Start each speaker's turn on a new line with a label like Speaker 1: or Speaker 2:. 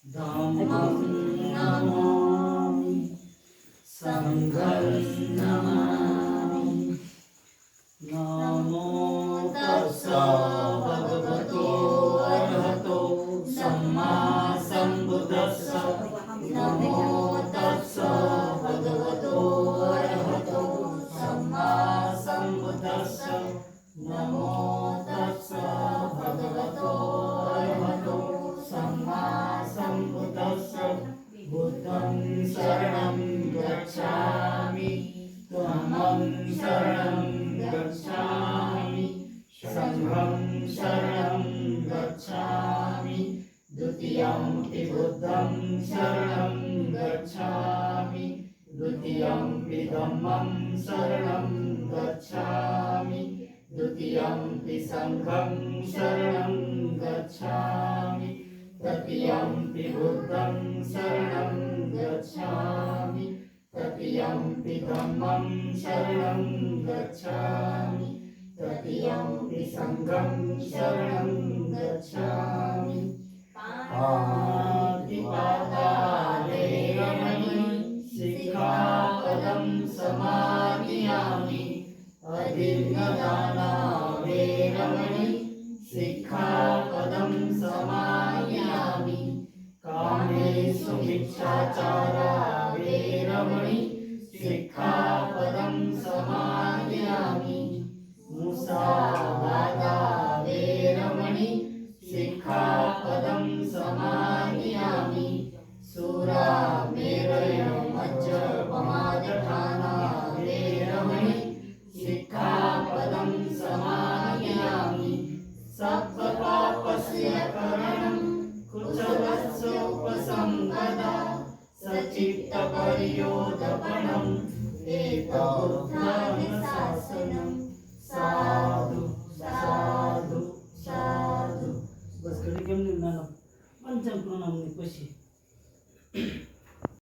Speaker 1: धम्मं नमामि संघं नमामि। नमो तस्स भगवतो अरहतो सम्मा सम्बुद्धस्स। नमो तस्स भगवतो अरहतो सम्मा सम्बुद्धस्स। नमो तस्स भगवतो अरहतो सम्मा सम्बुद्धस्स। बुद्धं शरणं गच्छामि धम्मं शरणं गच्छामि संघं शरणं गच्छामि द्वितीयंपि बुद्धं शरणं गच्छामि द्वितीयंपि धम्मं शरणं गच्छामि द्वितीयंपि संघं शरणं गच्छामि तृतीयंपि बुद्धं शरणं गच्छामि तृतीयंपि धम्मं शरणं गच्छामि तृतीयंपि संघं शरणं गच्छामि। पाणिपादाले रमणि सिक्खापदं समादियामि। अदीर्घदाना वेरमणि सिक्खापदं समादियामि। कामेषु मिच्छाचारा वेरमणि सिक्खापदं समादियामि। मुसावादा वेरमणि सिक्खापदं समादियामि। सुरामेरय मज्जपमादठाना वेरमणि सिक्खापदं समादियामि। सप्तपापस्य करणं कुशलस्य उपसम्पदा सचित्तपरियोधपणम् एतद्बुद्धानुशासनं। साधु साधु साधु। बस कधी केम निघणार पंचांग प्रणाम पशी